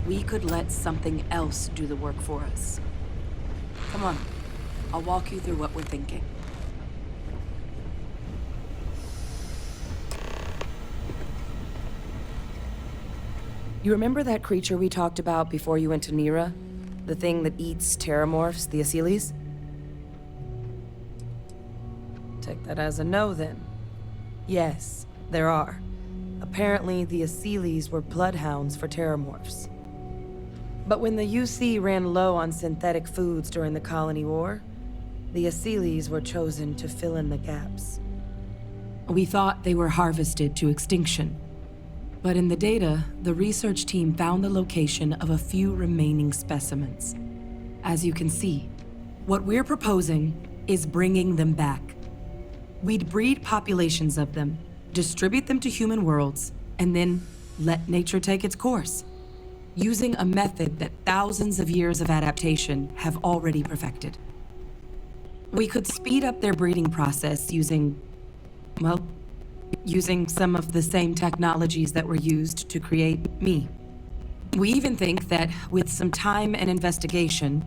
we could let something else do the work for us. Come on, I'll walk you through what we're thinking. You remember that creature we talked about before you went to Nira? The thing that eats terramorphs, the Asylees? Take that as a no, then. Yes, there are. Apparently, the Asylees were bloodhounds for terramorphs. But when the UC ran low on synthetic foods during the Colony War, the Asylees were chosen to fill in the gaps. We thought they were harvested to extinction. But in the data, the research team found the location of a few remaining specimens. As you can see, what we're proposing is bringing them back. We'd breed populations of them, distribute them to human worlds, and then let nature take its course, using a method that thousands of years of adaptation have already perfected. We could speed up their breeding process using some of the same technologies that were used to create me. We even think that with some time and investigation,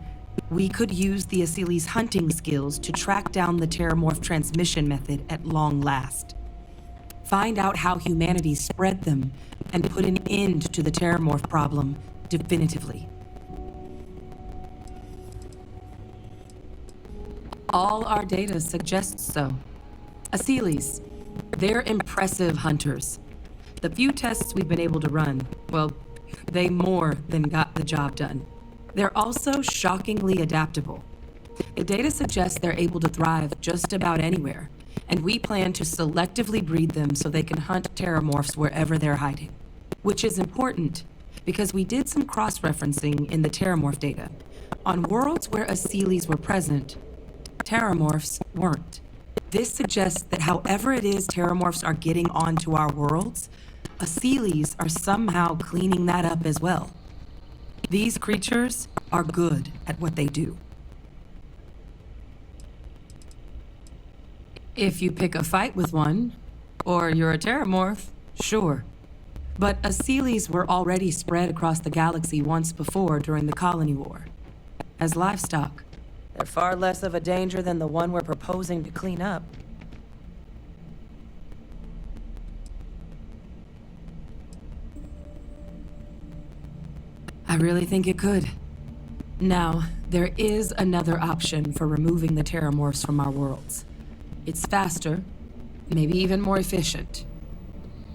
we could use the Asylees' hunting skills to track down the terramorph transmission method at long last. Find out how humanity spread them and put an end to the terramorph problem definitively. All our data suggests so. Asylees, they're impressive hunters. The few tests we've been able to run, well, they more than got the job done. They're also shockingly adaptable. The data suggests they're able to thrive just about anywhere, and we plan to selectively breed them so they can hunt terramorphs wherever they're hiding. Which is important, because we did some cross-referencing in the terramorph data. On worlds where Asylees were present, terramorphs weren't. This suggests that however it is terramorphs are getting onto our worlds, Asylees are somehow cleaning that up as well. These creatures are good at what they do. If you pick a fight with one, or you're a terramorph, sure. But Asylees were already spread across the galaxy once before during the Colony War. As livestock, they're far less of a danger than the one we're proposing to clean up. I really think it could. Now, there is another option for removing the terramorphs from our worlds. It's faster, maybe even more efficient,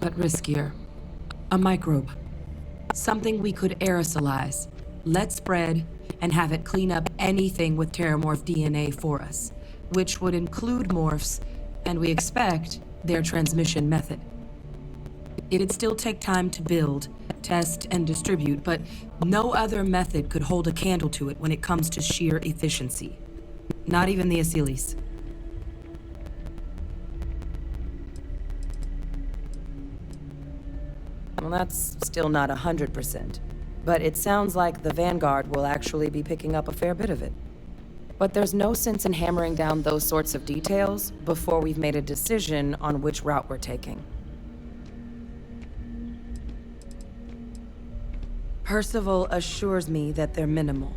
but riskier. A microbe. Something we could aerosolize, let spread, and have it clean up anything with terramorph DNA for us, which would include morphs, and we expect their transmission method. It'd still take time to build, test, and distribute, but no other method could hold a candle to it when it comes to sheer efficiency. Not even the Asylees. Well, that's still not 100%, but it sounds like the Vanguard will actually be picking up a fair bit of it. But there's no sense in hammering down those sorts of details before we've made a decision on which route we're taking. Percival assures me that they're minimal.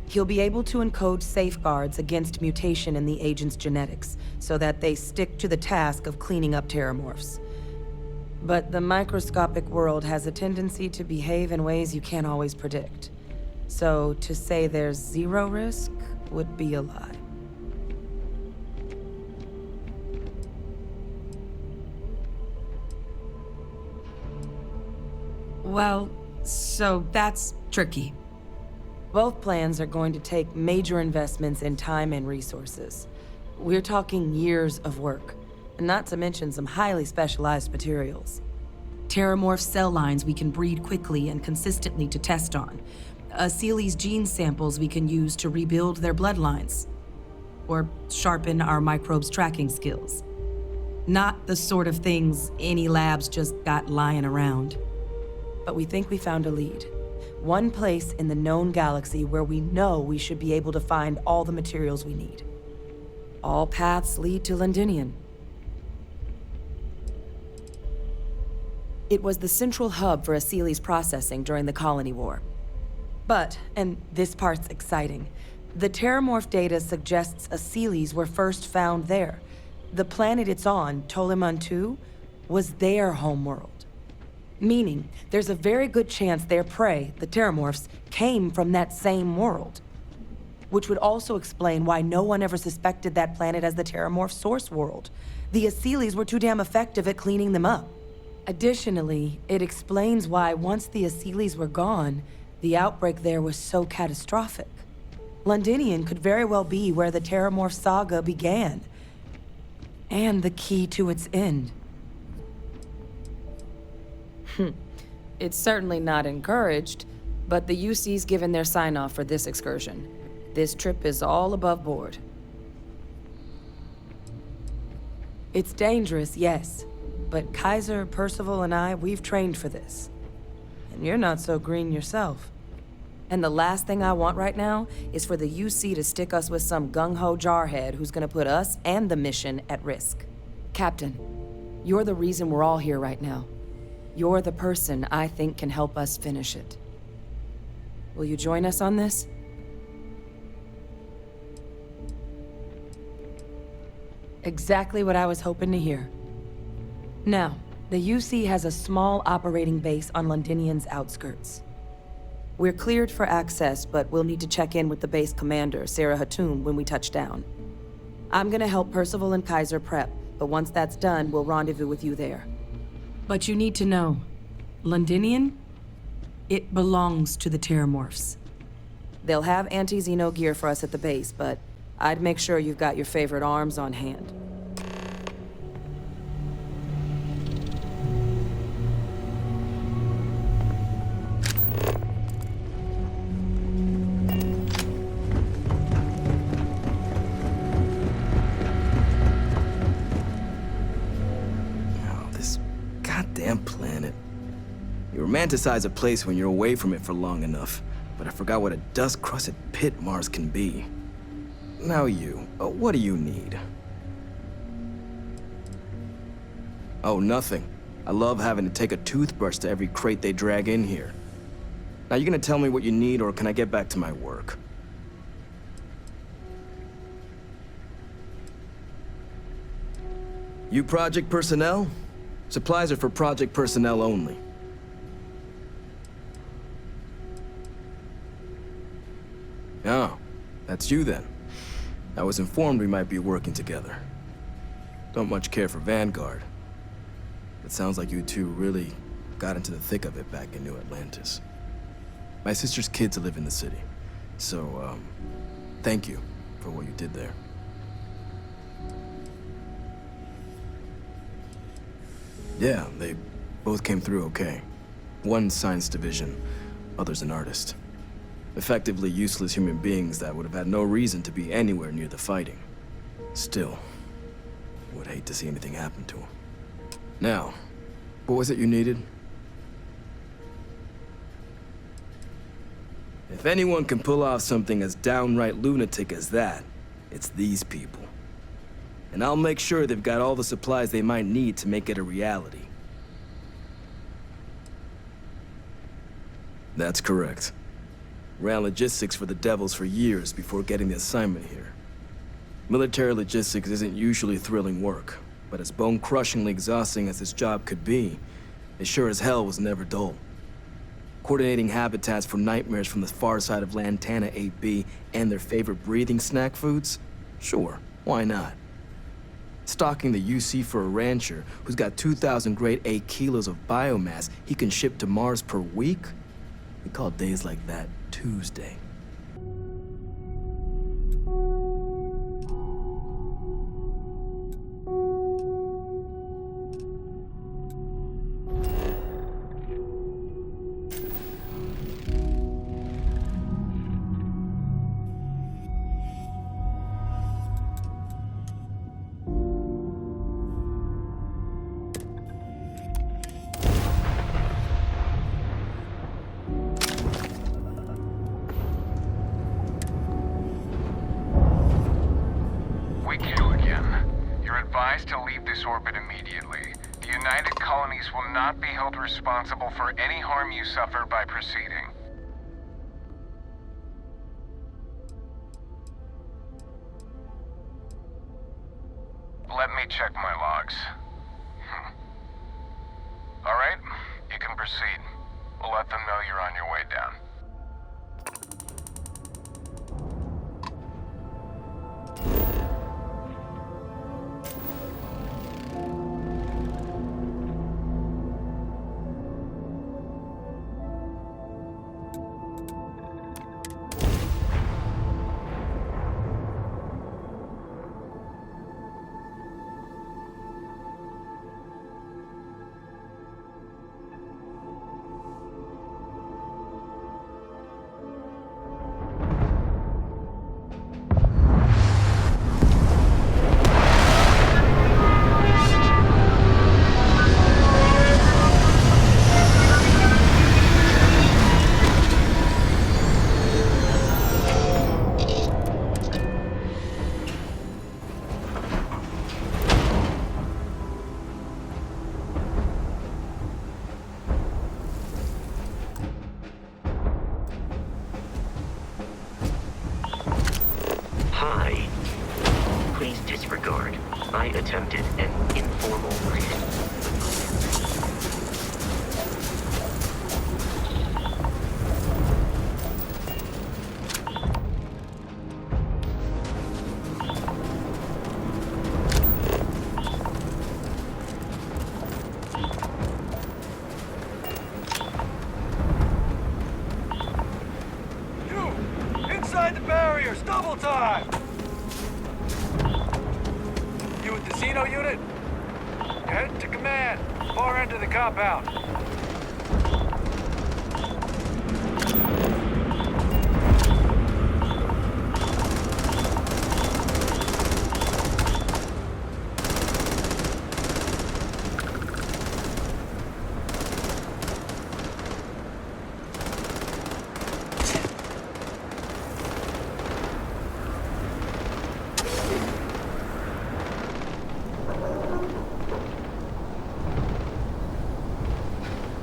He'll be able to encode safeguards against mutation in the agent's genetics, so that they stick to the task of cleaning up terramorphs. But the microscopic world has a tendency to behave in ways you can't always predict. So to say there's zero risk would be a lie. Well, so that's tricky. Both plans are going to take major investments in time and resources. We're talking years of work, not to mention some highly specialized materials. Terramorph cell lines we can breed quickly and consistently to test on. Asylees gene samples we can use to rebuild their bloodlines. Or sharpen our microbes' tracking skills. Not the sort of things any labs just got lying around. But we think we found a lead. One place in the known galaxy where we know we should be able to find all the materials we need. All paths lead to Londinian. It was the central hub for Asili's processing during the Colony War. But, and this part's exciting, the terramorph data suggests Asilis were first found there. The planet it's on, Toliman II, was their homeworld. Meaning, there's a very good chance their prey, the terramorphs, came from that same world. Which would also explain why no one ever suspected that planet as the terramorph source world. The Asilis were too damn effective at cleaning them up. Additionally, it explains why once the Asilis were gone, the outbreak there was so catastrophic. Londinian could very well be where the terramorph saga began. And the key to its end. It's certainly not encouraged, but the UC's given their sign-off for this excursion. This trip is all above board. It's dangerous, yes, but Kaiser, Percival, and I, we've trained for this. And you're not so green yourself. And the last thing I want right now is for the UC to stick us with some gung-ho jarhead who's gonna put us and the mission at risk. Captain, you're the reason we're all here right now. You're the person I think can help us finish it. Will you join us on this? Exactly what I was hoping to hear. Now, the UC has a small operating base on Londinian's outskirts. We're cleared for access, but we'll need to check in with the base commander, Sarah Hatum, when we touch down. I'm gonna help Percival and Kaiser prep, but once that's done, we'll rendezvous with you there. But you need to know, Londinian, it belongs to the terramorphs. They'll have anti-Xeno gear for us at the base, but I'd make sure you've got your favorite arms on hand. Planet. You romanticize a place when you're away from it for long enough, but I forgot what a dust-crusted pit Mars can be. Now what do you need? Oh, nothing. I love having to take a toothbrush to every crate they drag in here. Now you gonna tell me what you need, or can I get back to my work? You project personnel? Supplies are for project personnel only. Oh, that's you then. I was informed we might be working together. Don't much care for Vanguard. It sounds like you two really got into the thick of it back in New Atlantis. My sister's kids live in the city, so, thank you for what you did there. Yeah, they both came through okay. One science division, other's an artist. Effectively useless human beings that would have had no reason to be anywhere near the fighting. Still, would hate to see anything happen to them. Now, what was it you needed? If anyone can pull off something as downright lunatic as that, it's these people. And I'll make sure they've got all the supplies they might need to make it a reality. That's correct. Ran logistics for the Devils for years before getting the assignment here. Military logistics isn't usually thrilling work, but as bone-crushingly exhausting as this job could be, it sure as hell was never dull. Coordinating habitats for nightmares from the far side of Lantana 8B and their favorite breathing snack foods? Sure, why not? Stocking the UC for a rancher who's got 2,000 grade A kilos of biomass he can ship to Mars per week? We call days like that Tuesday. To leave this orbit immediately. The United Colonies will not be held responsible for any harm you suffer by proceeding. Let me check my logs. All right, you can proceed. We'll let them know you're on your way down. Hi. Please disregard. I attempted an informal greeting. Inside the barriers, double time! You with the Xeno unit? Head to command, far end of the compound.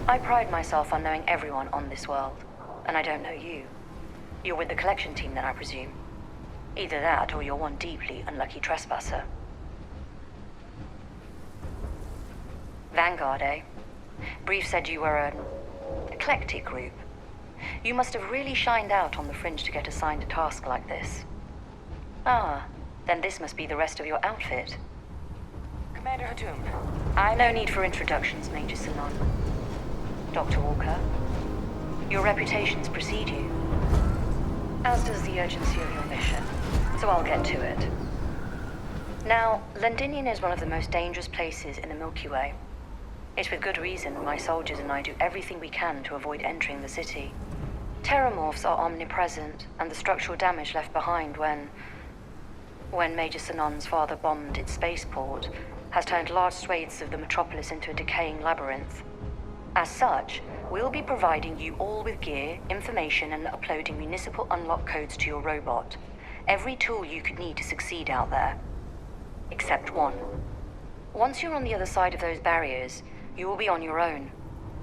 I pride myself on knowing everyone on this world, and I don't know you. You're with the collection team then, I presume. Either that, or you're one deeply unlucky trespasser. Vanguard, eh? Brief said you were an eclectic group. You must have really shined out on the fringe to get assigned a task like this. Ah, then this must be the rest of your outfit. Commander Hatum. No need for introductions, Major Salon. Dr. Walker, your reputations precede you, as does the urgency of your mission, so I'll get to it. Now, Londinian is one of the most dangerous places in the Milky Way. It's with good reason my soldiers and I do everything we can to avoid entering the city. Terramorphs are omnipresent, and the structural damage left behind when Major Sanon's father bombed its spaceport has turned large swathes of the metropolis into a decaying labyrinth. As such, we'll be providing you all with gear, information, and uploading municipal unlock codes to your robot. Every tool you could need to succeed out there. Except one. Once you're on the other side of those barriers, you will be on your own.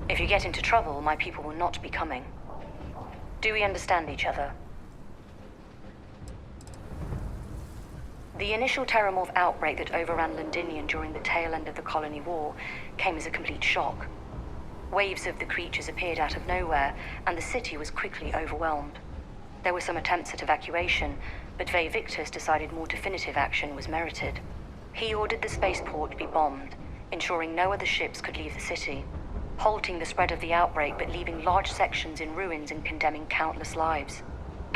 If you get into trouble, my people will not be coming. Do we understand each other? The initial Terramorph outbreak that overran Londinian during the tail end of the Colony War came as a complete shock. Waves of the creatures appeared out of nowhere, and the city was quickly overwhelmed. There were some attempts at evacuation, but Ve Victus decided more definitive action was merited. He ordered the spaceport be bombed, ensuring no other ships could leave the city, halting the spread of the outbreak but leaving large sections in ruins and condemning countless lives.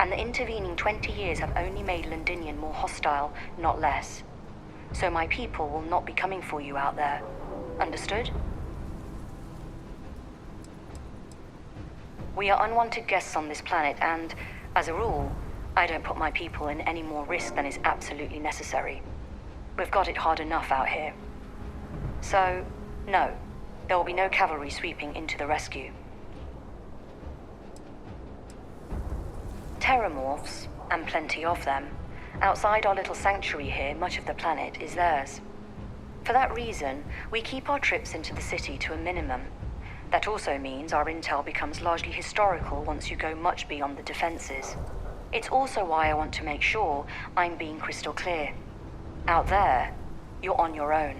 And the intervening 20 years have only made Londinian more hostile, not less. So my people will not be coming for you out there. Understood? We are unwanted guests on this planet, and, as a rule, I don't put my people in any more risk than is absolutely necessary. We've got it hard enough out here. So, no, there will be no cavalry sweeping into the rescue. Terramorphs, and plenty of them, outside our little sanctuary here, much of the planet is theirs. For that reason, we keep our trips into the city to a minimum. That also means our intel becomes largely historical once you go much beyond the defenses. It's also why I want to make sure I'm being crystal clear. Out there, you're on your own.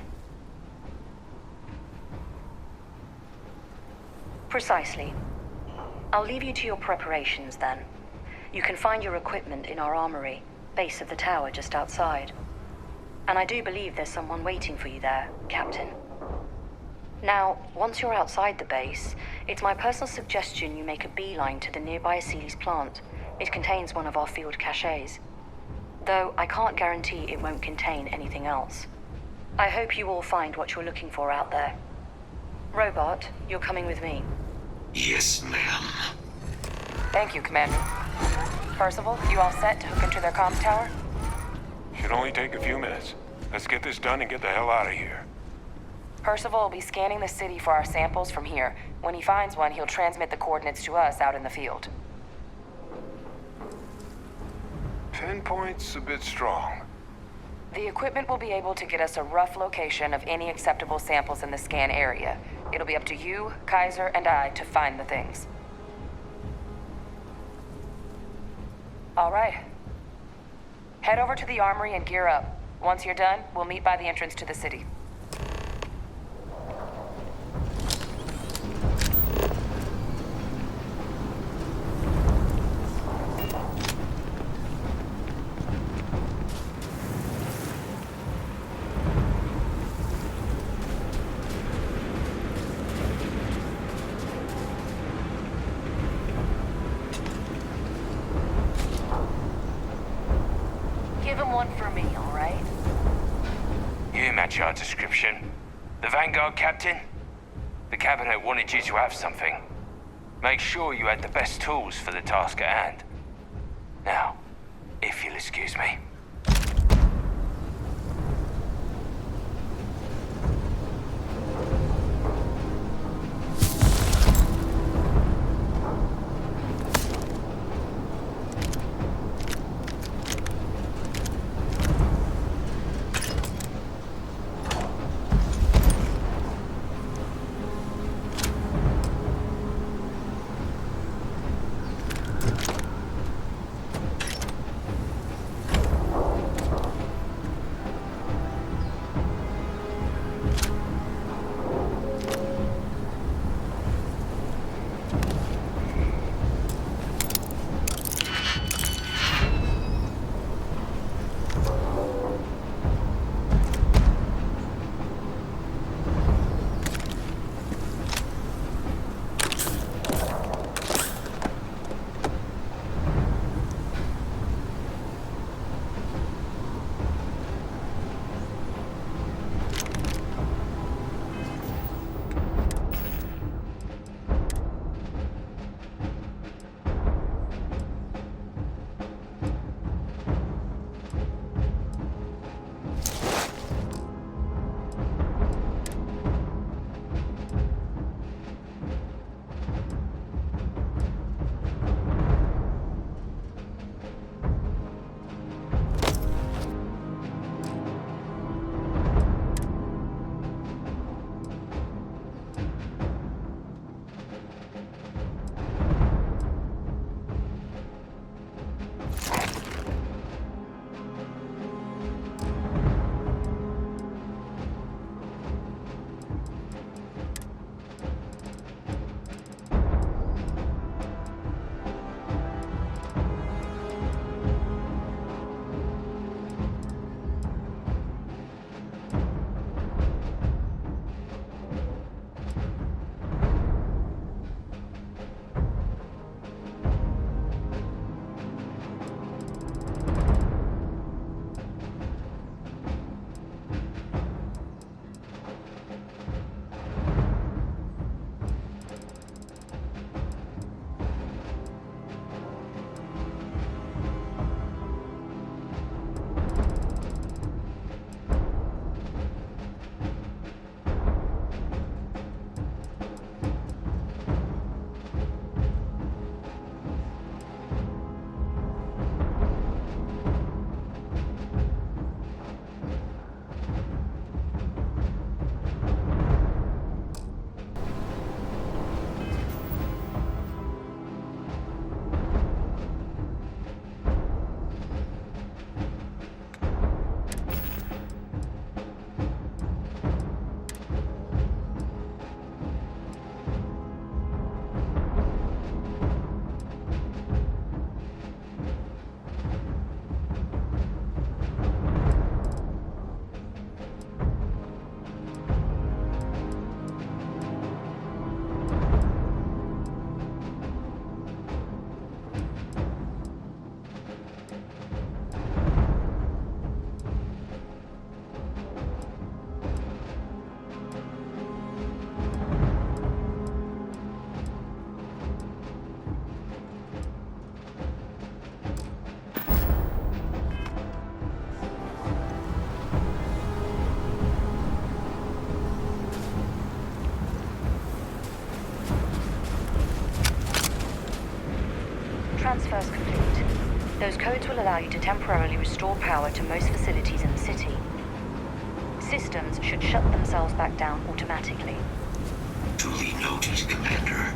Precisely. I'll leave you to your preparations then. You can find your equipment in our armory, base of the tower just outside. And I do believe there's someone waiting for you there, Captain. Now, once you're outside the base, it's my personal suggestion you make a beeline to the nearby Aceles plant. It contains one of our field caches. Though I can't guarantee it won't contain anything else. I hope you all find what you're looking for out there. Robot, you're coming with me. Yes, ma'am. Thank you, Commander. Percival, you all set to hook into their comms tower? Should only take a few minutes. Let's get this done and get the hell out of here. Percival will be scanning the city for our samples from here. When he finds one, he'll transmit the coordinates to us out in the field. 10 points, a bit strong. The equipment will be able to get us a rough location of any acceptable samples in the scan area. It'll be up to you, Kaiser, and I to find the things. All right. Head over to the armory and gear up. Once you're done, we'll meet by the entrance to the city. Give him one for me, all right? You match our description. The Vanguard captain? The cabinet wanted you to have something. Make sure you had the best tools for the task at hand. Now, if you'll excuse me. Transfer's complete. Those codes will allow you to temporarily restore power to most facilities in the city. Systems should shut themselves back down automatically. Duly noted, Commander.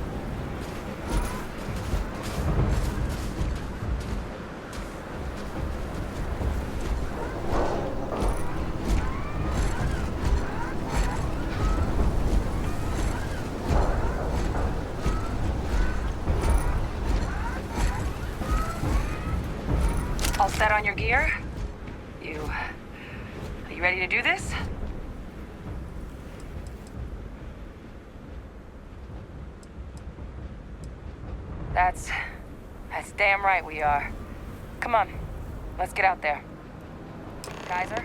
All set on your gear? Are you ready to do this? That's damn right we are. Come on, let's get out there. Kaiser?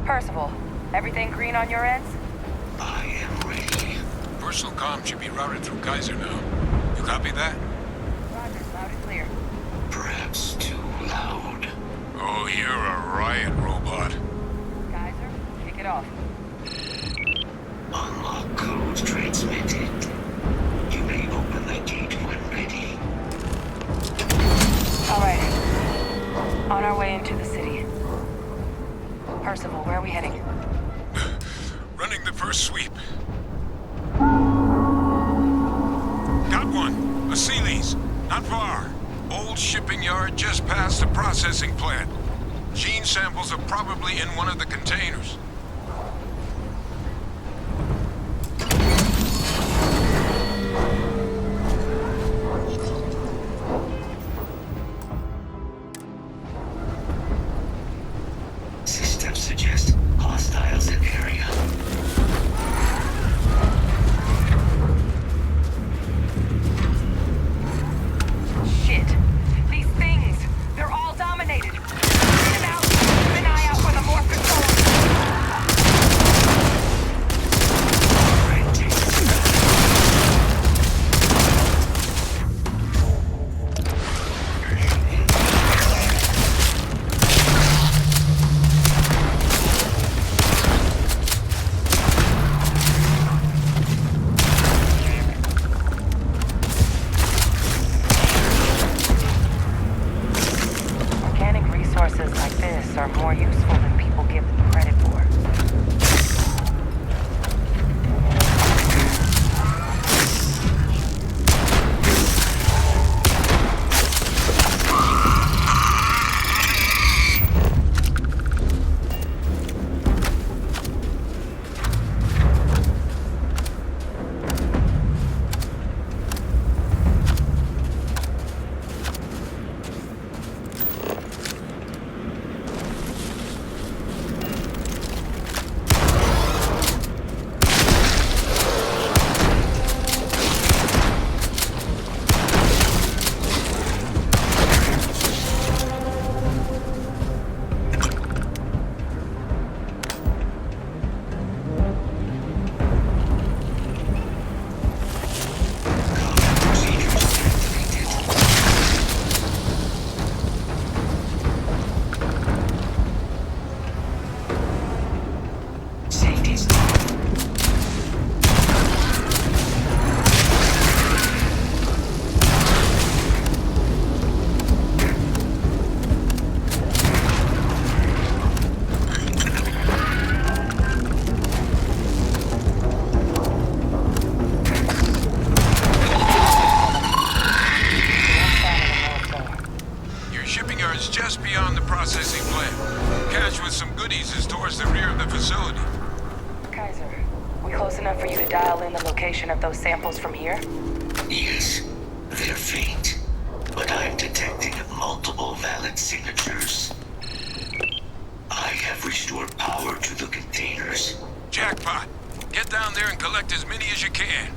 Percival, everything green on your ends? I am ready. Personal comm should be routed through Kaiser now. You copy that? Roger, loud and clear. Perhaps too loud. Oh, you're a riot robot. Kaiser, kick it off. Unlock code transmitted. You may open the gate when ready. All right. On our way into the city. Percival, where are we heading? Running the first sweep. Got one. A Sealy's. Not far. Old shipping yard just past the processing plant. Gene samples are probably in one of the containers. Systems suggest hostiles in area. Shit. These things, they're all dominated. In and out. Keep an eye out for the morph control. Organic resources like this are more useful than people give them credit for. Safety's Your shipping yard's just beyond the processing plant. Cache with some goodies is towards the rear of the facility. Kaiser, we close enough for you to dial in the location of those samples from here? Yes, they're faint, but I'm detecting multiple valid signatures. I have restored power to the containers. Jackpot. Get down there and collect as many as you can.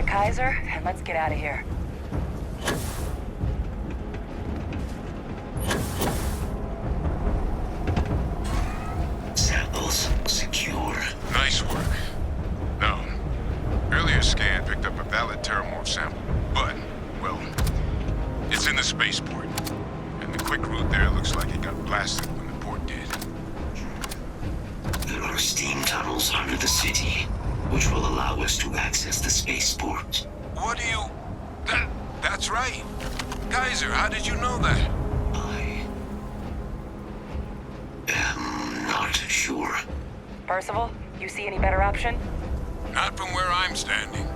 to Kaiser, and let's get out of here. Samples secure. Nice work. No. Earlier scan picked up a valid Terramorph sample, but, well, it's in the spaceport. And the quick route there looks like it got blasted when the port did. There are steam tunnels under the city, which will allow us to access the spaceport. What do you... That's right. Kaiser, how did you know that? I am not sure. Percival, you see any better option? Not from where I'm standing.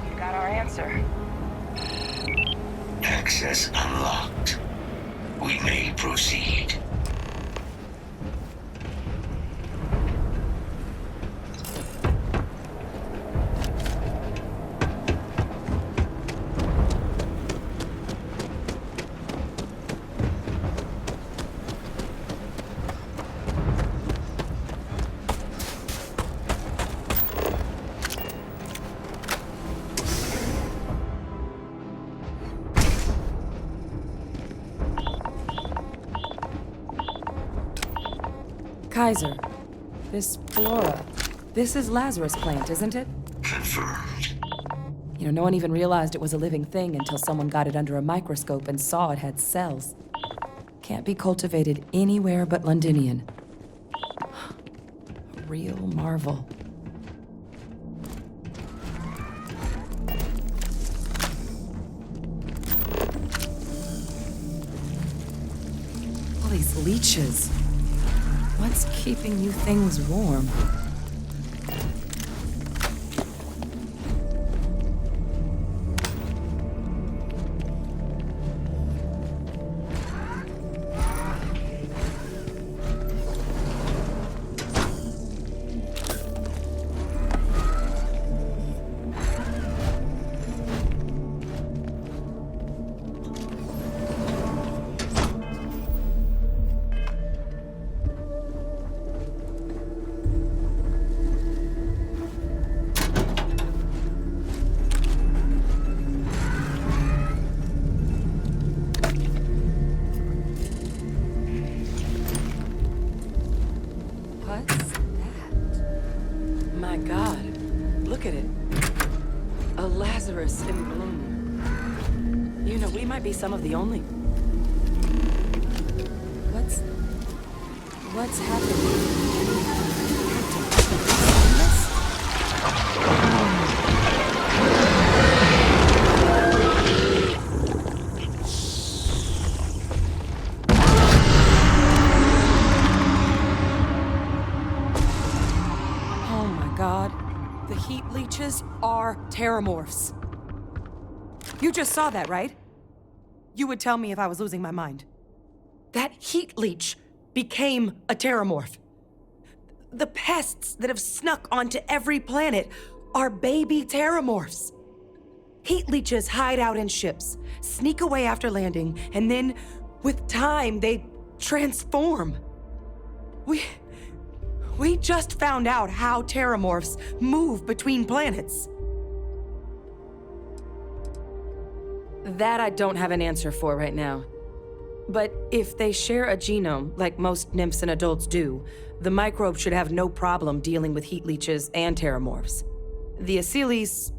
You got our answer. Access unlocked. We may proceed. Kaiser, this flora, this is Lazarus plant, isn't it? Confirmed. You know, no one even realized it was a living thing until someone got it under a microscope and saw it had cells. Can't be cultivated anywhere but Londinian. A real marvel. All these leeches. What's keeping you things warm? In bloom. You know, we might be some of the only... What's happening? Oh my God. The heat leeches are terramorphs. You just saw that, right? You would tell me if I was losing my mind. That heat leech became a terramorph. The pests that have snuck onto every planet are baby terramorphs. Heat leeches hide out in ships, sneak away after landing, and then, with time, they transform. We just found out how terramorphs move between planets. That I don't have an answer for right now. But if they share a genome, like most nymphs and adults do, the microbe should have no problem dealing with heat leeches and terramorphs. The Asylees,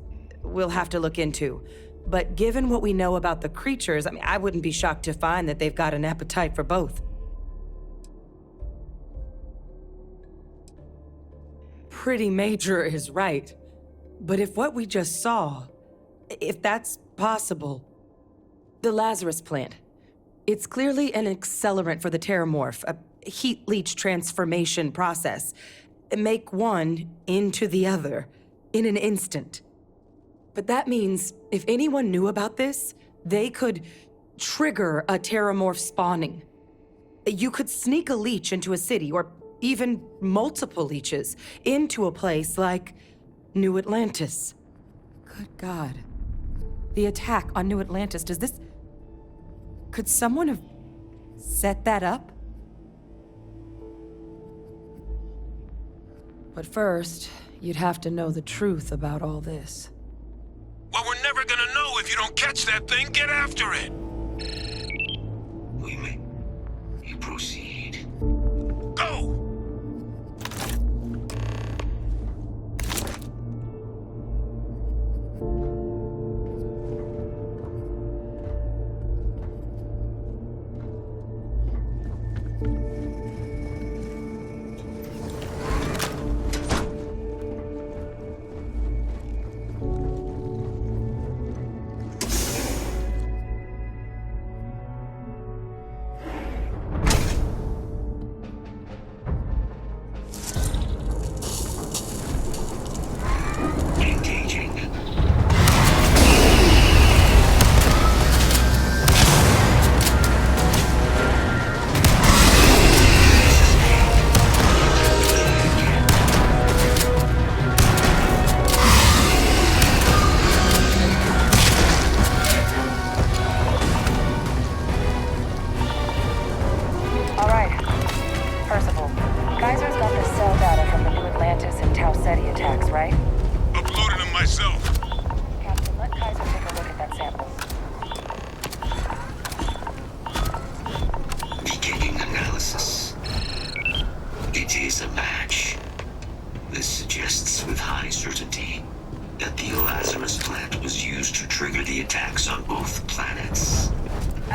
we'll have to look into. But given what we know about the creatures, I wouldn't be shocked to find that they've got an appetite for both. Pretty major is right. But if what we just saw, if that's possible, the Lazarus plant, it's clearly an accelerant for the terramorph, a heat leech transformation process. Make one into the other in an instant. But that means if anyone knew about this, they could trigger a terramorph spawning. You could sneak a leech into a city, or even multiple leeches, into a place like New Atlantis. Good God. The attack on New Atlantis, could someone have set that up? But first, you'd have to know the truth about all this. don't catch that thing, get after it! We may... You proceed. Go! Engaging. All right. Percival, Kaiser's got the cell data from the New Atlantis and Tau Ceti attacks, right? Uploaded them myself. Captain, let Kaiser take a look at that sample. Beginning analysis. It is a match. This suggests with high certainty that the Lazarus plant was used to trigger the attacks on both planets.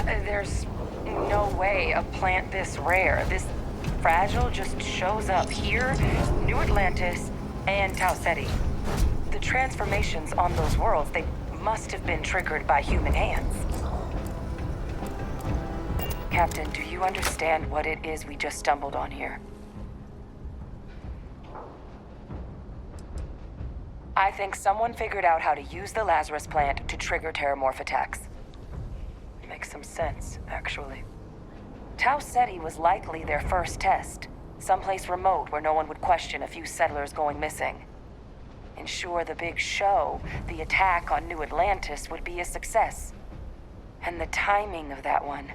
There's no way a plant this rare, this fragile, just shows up here, New Atlantis, and Tau Ceti. The transformations on those worlds, they must have been triggered by human hands. Captain, do you understand what it is we just stumbled on here? I think someone figured out how to use the Lazarus plant to trigger terramorph attacks. Makes some sense, actually. Tau Ceti was likely their first test, someplace remote where no one would question a few settlers going missing. Ensure the big show, the attack on New Atlantis, would be a success. And the timing of that one,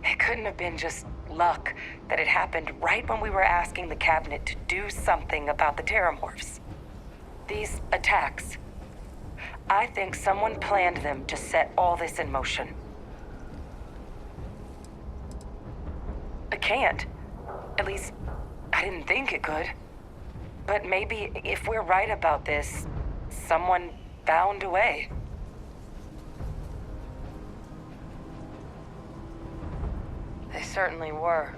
it couldn't have been just luck that it happened right when we were asking the cabinet to do something about the terramorphs. These attacks, I think someone planned them to set all this in motion. It can't. At least, I didn't think it could. But maybe if we're right about this, someone found a way. They certainly were.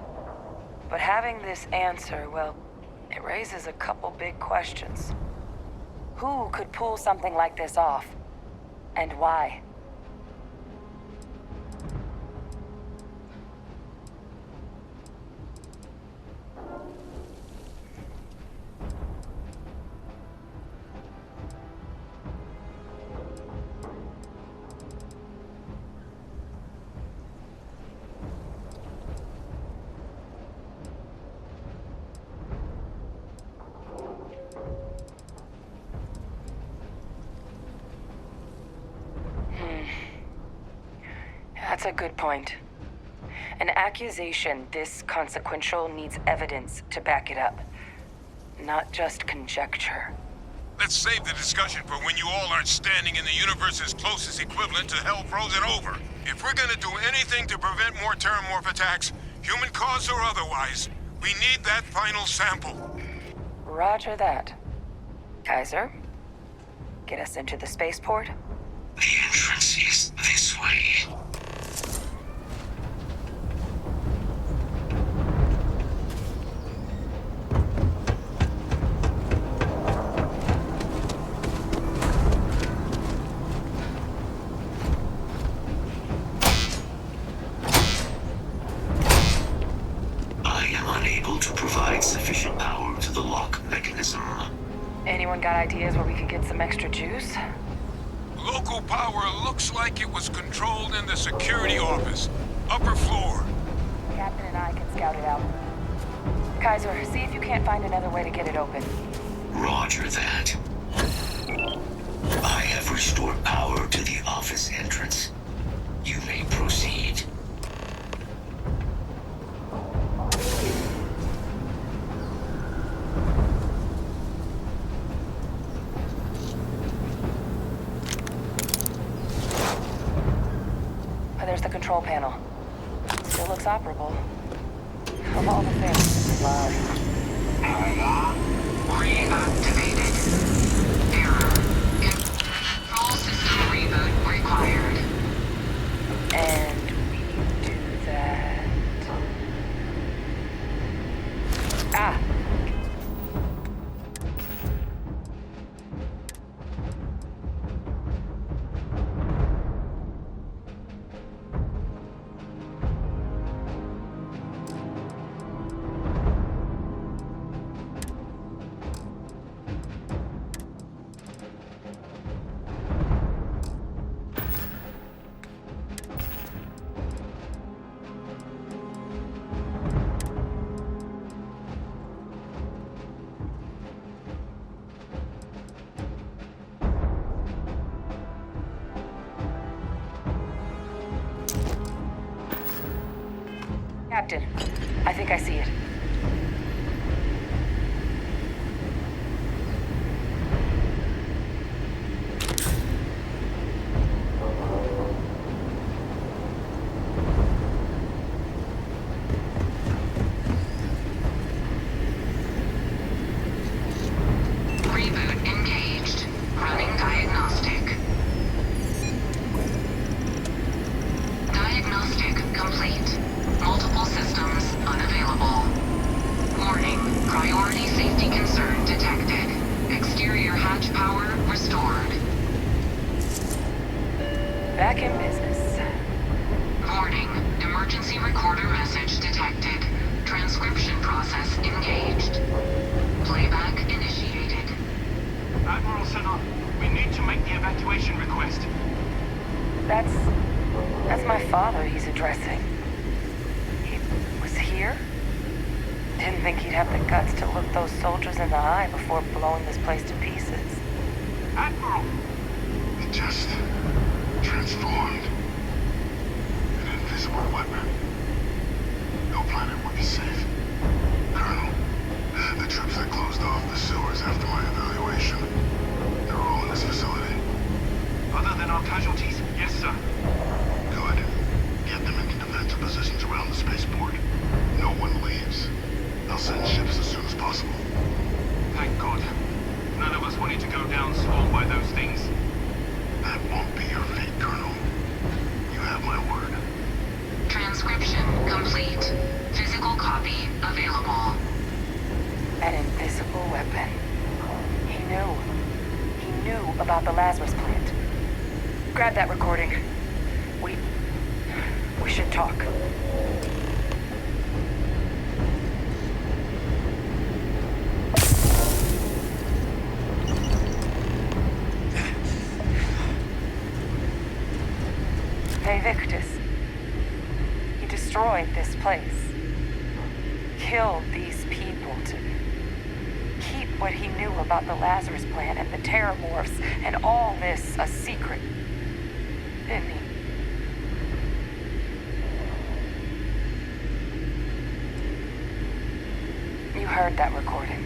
But having this answer, well, it raises a couple big questions. Who could pull something like this off? And why? That's a good point. An accusation this consequential needs evidence to back it up, not just conjecture. Let's save the discussion for when you all aren't standing in the universe's closest equivalent to hell frozen over. If we're gonna do anything to prevent more terramorph attacks, human cause or otherwise, we need that final sample. Roger that. Kaiser, get us into the spaceport? The entrance is this way. Sufficient power to the lock mechanism. Anyone got ideas where we could get some extra juice? Local power looks like it was controlled in the security office. Upper floor. Captain and I can scout it out. Kaiser, see if you can't find another way to get it open. Roger that. I have restored power to the office entrance. You may proceed. control panel. Still looks operable. Of all the things to love. Reactivated. Error. Control system reboot required. And we do that. Ah! Captain, I think I see it. Reboot engaged. Running diagnostic. Diagnostic complete. Multiple systems unavailable. Warning, priority safety concern detected. Exterior hatch power restored. Back in business. Warning, emergency recorder message detected. Transcription process engaged. Playback initiated. Admiral Senna, we need to make the evacuation request. That's my father he's addressing. He was here? Didn't think he'd have the guts to look those soldiers in the eye before blowing this place to pieces. Admiral! It just transformed. An invisible weapon. No planet would be safe. Colonel, the troops that closed off the sewers after my evaluation, they're all in this facility. Other than our casualties, yes, sir. Good. Get them into defensive positions around the spaceport. No one leaves. I'll send ships as soon as possible. Thank God. None of us wanted to go down swarmed by those things. That won't be your fate, Colonel. You have my word. Transcription complete. Physical copy available. An invisible weapon. He knew. He knew about the Lazarus plant. Grab that recording. We should talk. Hey, Victus. He destroyed this place. Killed these people to keep what he knew about the Lazarus plant and the Terramorphs and all this a secret. Didn't he? You heard that recording.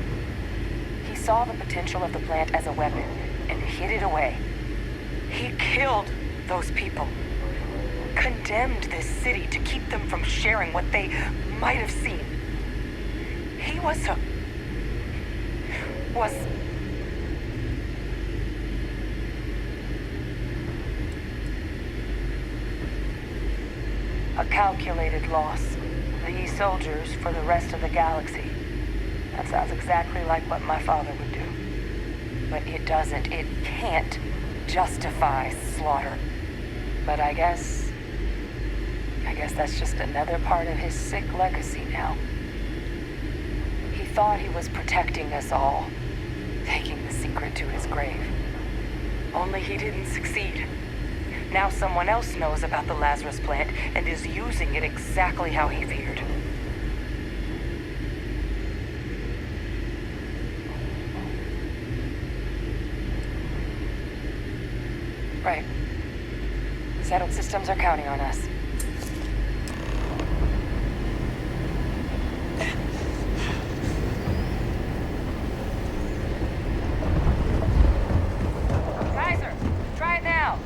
He saw the potential of the plant as a weapon and hid it away. He killed those people. Condemned this city to keep them from sharing what they might have seen. He was a calculated loss. These soldiers for the rest of the galaxy. That sounds exactly like what my father would do. But it doesn't, it can't justify slaughter. But I guess that's just another part of his sick legacy now. He thought he was protecting us all, taking the secret to his grave. Only he didn't succeed. Now someone else knows about the Lazarus plant and is using it exactly how he feared. Right. Settled systems are counting on us. Kaiser, try it now.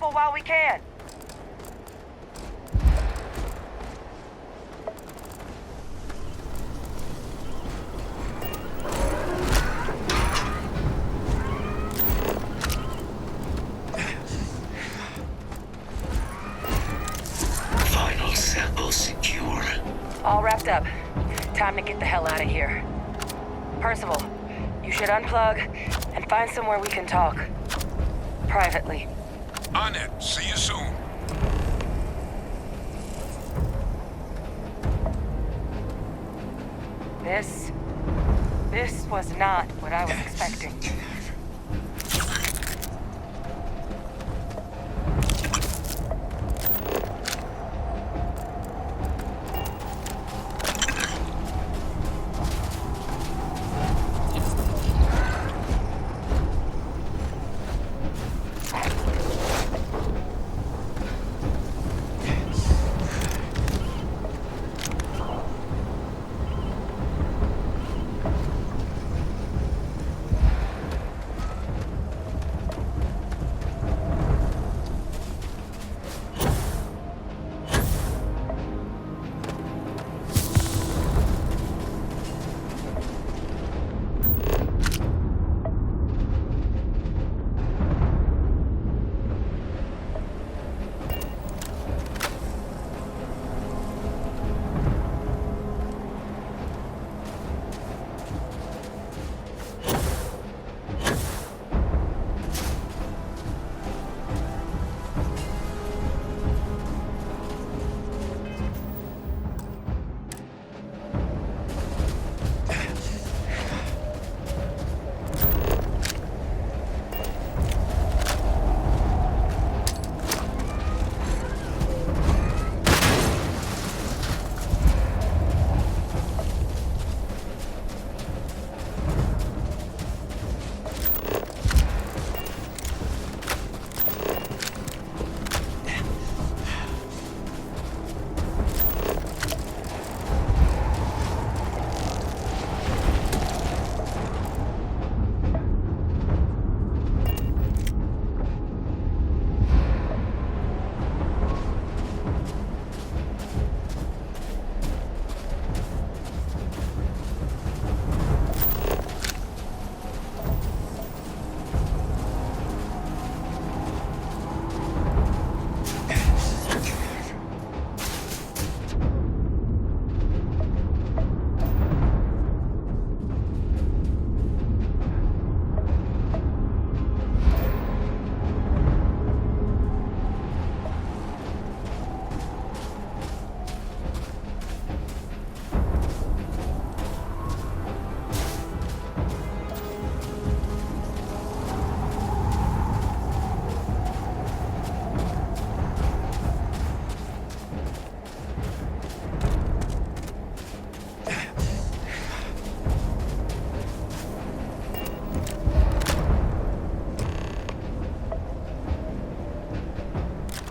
sample while we can. Final sample secure. All wrapped up. Time to get the hell out of here. Percival, you should unplug and find somewhere we can talk. Privately. On it. See you soon. This was not what I was expecting.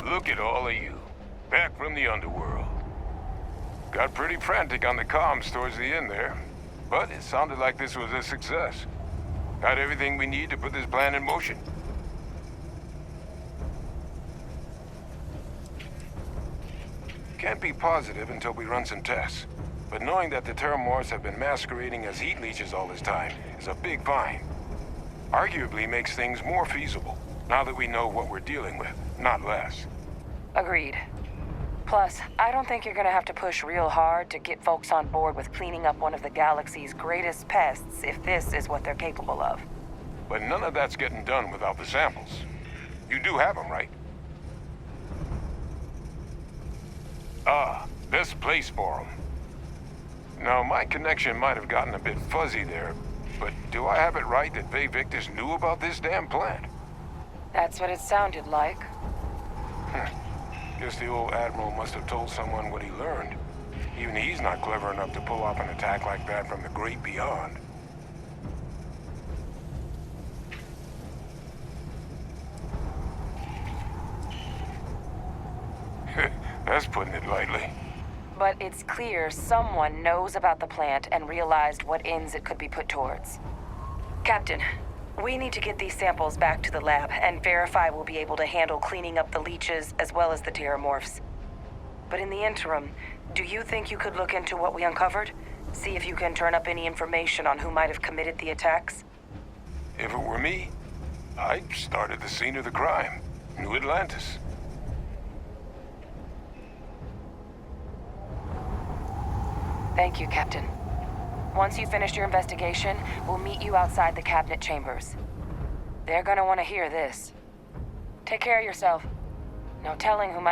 Look at all of you. Back from the underworld. Got pretty frantic on the comms towards the end there. But it sounded like this was a success. Got everything we need to put this plan in motion. Can't be positive until we run some tests. But knowing that the Terramorphs have been masquerading as heat leeches all this time is a big find. Arguably makes things more feasible, now that we know what we're dealing with, not less. Agreed. Plus, I don't think you're gonna have to push real hard to get folks on board with cleaning up one of the galaxy's greatest pests if this is what they're capable of. But none of that's getting done without the samples. You do have them, right? Ah, this place for them. Now, my connection might have gotten a bit fuzzy there, but do I have it right that Vay Victus knew about this damn plant? That's what it sounded like. Guess the old Admiral must have told someone what he learned. Even he's not clever enough to pull off an attack like that from the great beyond. That's putting it lightly. But it's clear someone knows about the plant and realized what ends it could be put towards. Captain, We need to get these samples back to the lab and verify we'll be able to handle cleaning up the leeches as well as the terramorphs. But in the interim, do you think you could look into what we uncovered? See if you can turn up any information on who might have committed the attacks? If it were me, I'd start at the scene of the crime, New Atlantis. Thank you, Captain. Once you finish your investigation, we'll meet you outside the cabinet chambers. They're gonna want to hear this. Take care of yourself. No telling who might